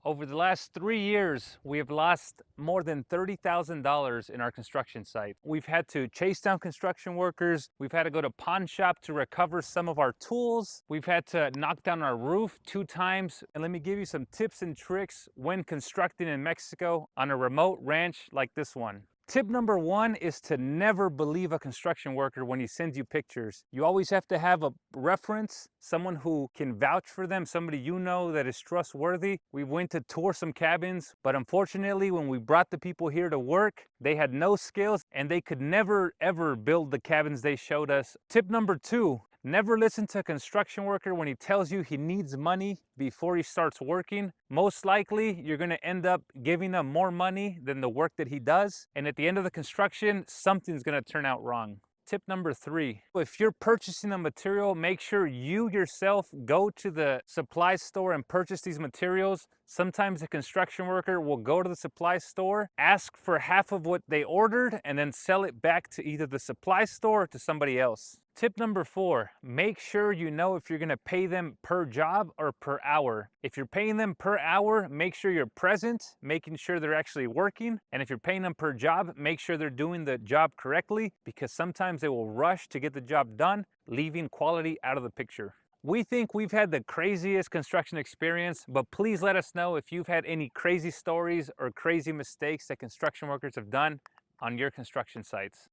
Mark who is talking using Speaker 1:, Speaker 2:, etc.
Speaker 1: Over the last 3 years, we have lost more than $30,000 in our construction site. We've had to chase down construction workers. We've had to go to pawn shop to recover some of our tools. We've had to knock down our roof 2 times. And let me give you some tips and tricks when constructing in Mexico on a remote ranch like this one. Tip number one is to never believe a construction worker when he sends you pictures. You always have to have a reference, someone who can vouch for them, somebody you know that is trustworthy. We went to tour some cabins, but unfortunately, when we brought the people here to work, they had no skills and they could never ever build the cabins they showed us. Tip number two, never listen to a construction worker when he tells you he needs money before he starts working. Most likely, you're gonna end up giving him more money than the work that he does. And at the end of the construction, something's gonna turn out wrong. Tip number three, if you're purchasing a material, make sure you yourself go to the supply store and purchase these materials. Sometimes a construction worker will go to the supply store, ask for half of what they ordered, and then sell it back to either the supply store or to somebody else. Tip number four, make sure you know if you're gonna pay them per job or per hour. If you're paying them per hour, make sure you're present, making sure they're actually working. And if you're paying them per job, make sure they're doing the job correctly, because sometimes they will rush to get the job done, leaving quality out of the picture. We think we've had the craziest construction experience, but please let us know if you've had any crazy stories or crazy mistakes that construction workers have done on your construction sites.